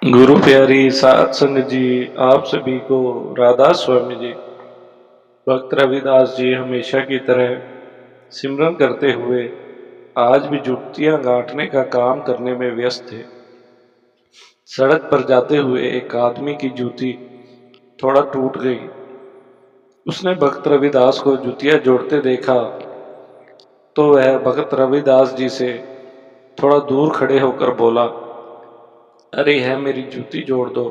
गुरु प्यारी सात संगत जी, आप सभी को राधा स्वामी जी। भक्त रविदास जी हमेशा की तरह सिमरन करते हुए आज भी जुतियां गांठने का काम करने में व्यस्त थे। सड़क पर जाते हुए एक आदमी की जूती थोड़ा टूट गई। उसने भक्त रविदास को जुतियां जोड़ते देखा तो वह भक्त रविदास जी से थोड़ा दूर खड़े होकर बोला, अरे है मेरी जूती जोड़ दो।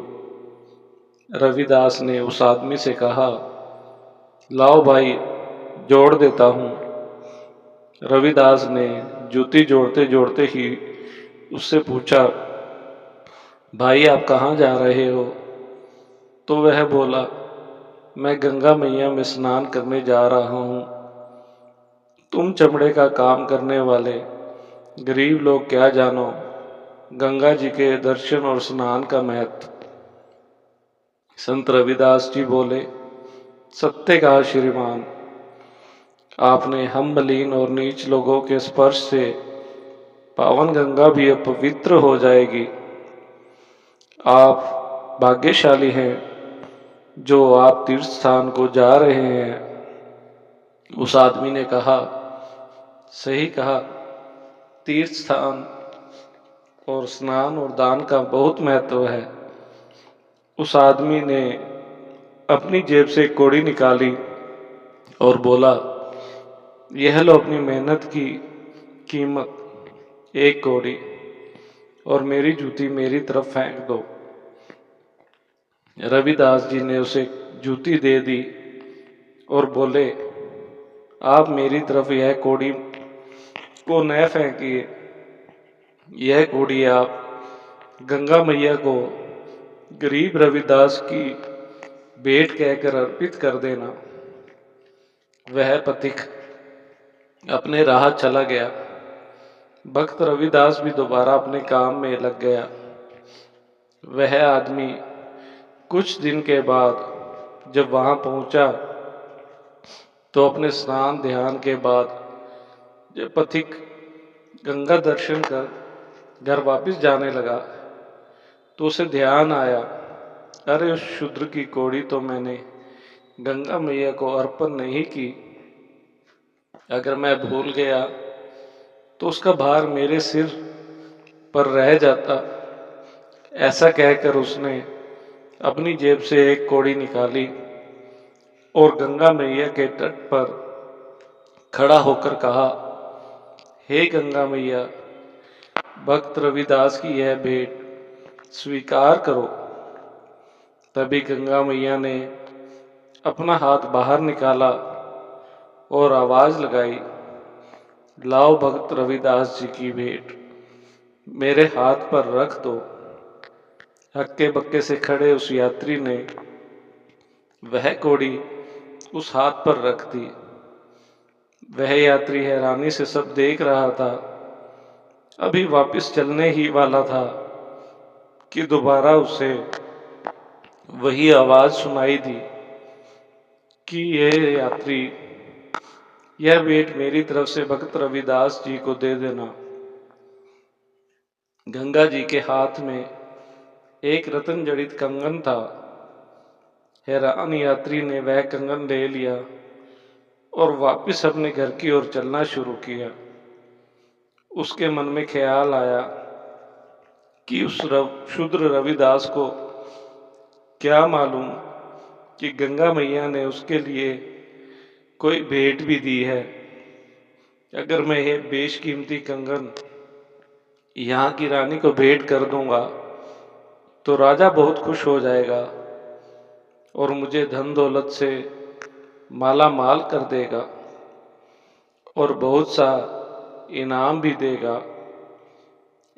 रविदास ने उस आदमी से कहा, लाओ भाई, जोड़ देता हूं। रविदास ने जूती जोड़ते जोड़ते ही उससे पूछा, भाई आप कहाँ जा रहे हो? तो वह बोला, मैं गंगा मैया में स्नान करने जा रहा हूं। तुम चमड़े का काम करने वाले गरीब लोग क्या जानो गंगा जी के दर्शन और स्नान का महत्व। संत रविदास जी बोले, सत्य कहा श्रीमान, आपने हम मलिन और नीच लोगों के स्पर्श से पावन गंगा भी अपवित्र हो जाएगी। आप भाग्यशाली हैं जो आप तीर्थ स्थान को जा रहे हैं। उस आदमी ने कहा, सही कहा, तीर्थ स्थान और स्नान और दान का बहुत महत्व है। उस आदमी ने अपनी जेब से एक कौड़ी निकाली और बोला, यह लो अपनी मेहनत की कीमत, एक कौड़ी, और मेरी जूती मेरी तरफ फेंक दो। रविदास जी ने उसे जूती दे दी और बोले, आप मेरी तरफ यह कौड़ी को न फेंकिए। यह कौड़ी आप गंगा मैया को गरीब रविदास की भेंट कहकर अर्पित कर देना। वह पथिक अपने राह चला गया। भक्त रविदास भी दोबारा अपने काम में लग गया। वह आदमी कुछ दिन के बाद जब वहां पहुंचा तो अपने स्नान ध्यान के बाद जब पथिक गंगा दर्शन कर घर वापस जाने लगा तो उसे ध्यान आया, अरे उस शूद्र की कौड़ी तो मैंने गंगा मैया को अर्पण नहीं की। अगर मैं भूल गया तो उसका भार मेरे सिर पर रह जाता। ऐसा कहकर उसने अपनी जेब से एक कौड़ी निकाली और गंगा मैया के तट पर खड़ा होकर कहा, हे गंगा मैया, भक्त रविदास की यह भेंट स्वीकार करो। तभी गंगा मैया ने अपना हाथ बाहर निकाला और आवाज लगाई, लाओ भक्त रविदास जी की भेंट मेरे हाथ पर रख दो। हक्के बक्के से खड़े उस यात्री ने वह कौड़ी उस हाथ पर रख दी। वह यात्री हैरानी से सब देख रहा था। अभी वापस चलने ही वाला था कि दोबारा उसे वही आवाज सुनाई दी कि यह यात्री, यह भेंट मेरी तरफ से भक्त रविदास जी को दे देना। गंगा जी के हाथ में एक रत्न जड़ित कंगन था। हैरान यात्री ने वह कंगन ले लिया और वापस अपने घर की ओर चलना शुरू किया। उसके मन में ख्याल आया कि उस शूद्र रविदास को क्या मालूम कि गंगा मैया ने उसके लिए कोई भेंट भी दी है। अगर मैं यह बेशकीमती कंगन यहाँ की रानी को भेंट कर दूंगा तो राजा बहुत खुश हो जाएगा और मुझे धन दौलत से माला माल कर देगा और बहुत सा इनाम भी देगा।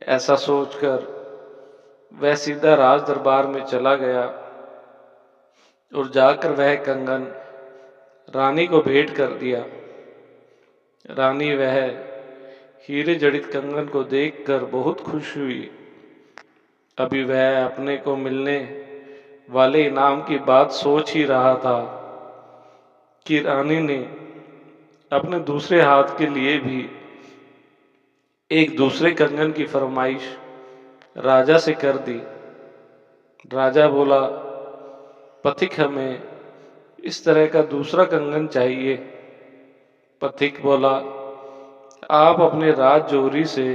ऐसा सोचकर वह सीधा राज दरबार में चला गया और जाकर वह कंगन रानी को भेंट कर दिया। रानी वह हीरे जड़ित कंगन को देखकर बहुत खुश हुई। अभी वह अपने को मिलने वाले इनाम की बात सोच ही रहा था कि रानी ने अपने दूसरे हाथ के लिए भी एक दूसरे कंगन की फरमाइश राजा से कर दी। राजा बोला, पथिक हमें इस तरह का दूसरा कंगन चाहिए। पथिक बोला, आप अपने राज जोहरी से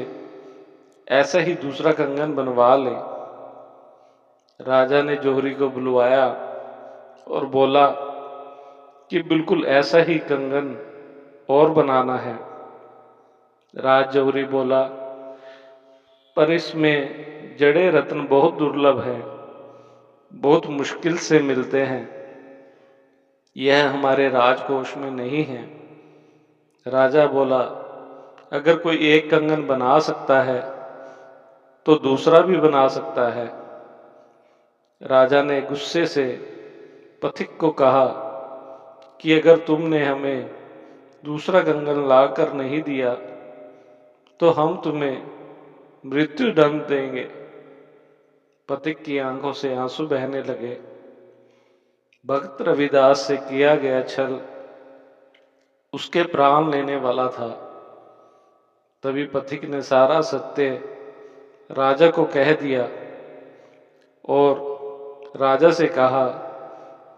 ऐसा ही दूसरा कंगन बनवा लें। राजा ने जोहरी को बुलवाया और बोला कि बिल्कुल ऐसा ही कंगन और बनाना है। राज जोहरी बोला, पर इसमें जड़े रत्न बहुत दुर्लभ हैं, बहुत मुश्किल से मिलते हैं, यह हमारे राजकोष में नहीं है। राजा बोला, अगर कोई एक कंगन बना सकता है तो दूसरा भी बना सकता है। राजा ने गुस्से से पथिक को कहा कि अगर तुमने हमें दूसरा कंगन लाकर नहीं दिया तो हम तुम्हें मृत्यु दंड देंगे। पथिक की आंखों से आंसू बहने लगे। भक्त रविदास से किया गया छल उसके प्राण लेने वाला था। तभी पथिक ने सारा सत्य राजा को कह दिया और राजा से कहा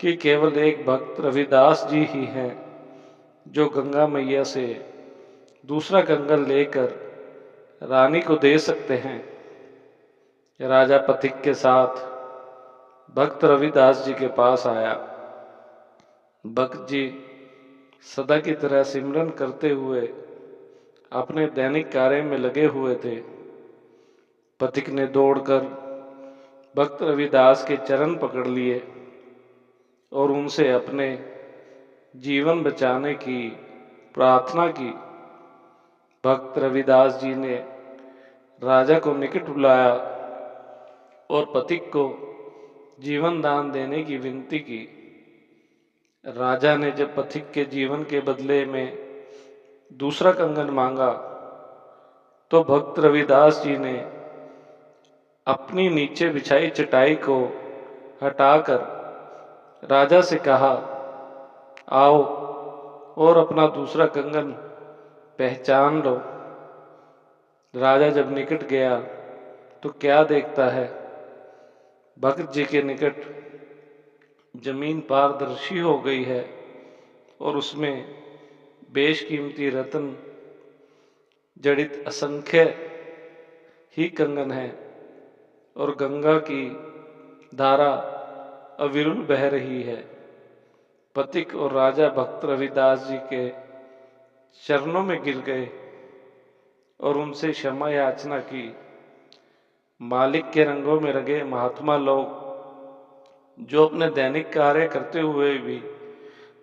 कि केवल एक भक्त रविदास जी ही हैं जो गंगा मैया से दूसरा कंगन लेकर रानी को दे सकते हैं। राजा पथिक के साथ भक्त रविदास जी के पास आया। भक्त जी सदा की तरह सिमरन करते हुए अपने दैनिक कार्य में लगे हुए थे। पथिक ने दौड़कर भक्त रविदास के चरण पकड़ लिए और उनसे अपने जीवन बचाने की प्रार्थना की। भक्त रविदास जी ने राजा को निकट बुलाया और पथिक को जीवन दान देने की विनती की। राजा ने जब पथिक के जीवन के बदले में दूसरा कंगन मांगा तो भक्त रविदास जी ने अपनी नीचे बिछाई चटाई को हटाकर राजा से कहा, आओ और अपना दूसरा कंगन पहचान लो। राजा जब निकट गया तो क्या देखता है, भक्त जी के निकट जमीन पारदर्शी हो गई है और उसमें बेशकीमती रत्न जड़ित असंख्य ही कंगन है और गंगा की धारा अविरुल बह रही है। पथिक और राजा भक्त रविदास जी के चरणों में गिर गए और उनसे क्षमा याचना की। मालिक के रंगों में रंगे महात्मा लोग जो अपने दैनिक कार्य करते हुए भी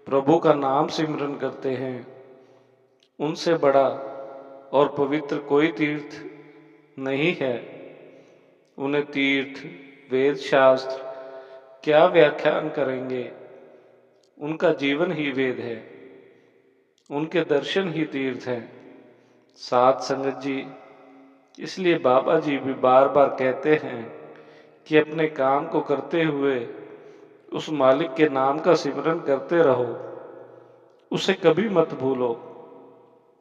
प्रभु का नाम सिमरन करते हैं, उनसे बड़ा और पवित्र कोई तीर्थ नहीं है। उन्हें तीर्थ, वेद शास्त्र क्या व्याख्यान करेंगे। उनका जीवन ही वेद है, उनके दर्शन ही तीर्थ हैं। साध संगत जी, इसलिए बाबा जी भी बार बार कहते हैं कि अपने काम को करते हुए उस मालिक के नाम का सिमरन करते रहो, उसे कभी मत भूलो,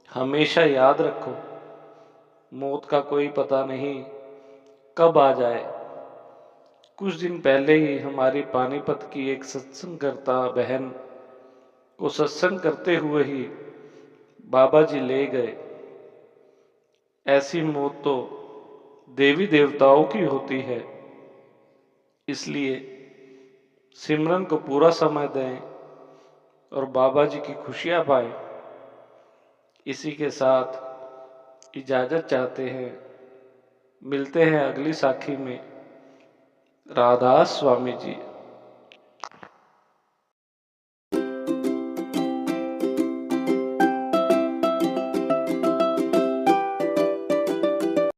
हमेशा याद रखो। मौत का कोई पता नहीं कब आ जाए। कुछ दिन पहले ही हमारी पानीपत की एक सत्संगकर्ता बहन को सत्संग करते हुए ही बाबा जी ले गए। ऐसी मौत तो देवी देवताओं की होती है, इसलिए सिमरन को पूरा समय दें और बाबा जी की खुशियां पाएं। इसी के साथ इजाजत चाहते हैं। मिलते हैं अगली साखी में। राधा स्वामी जी।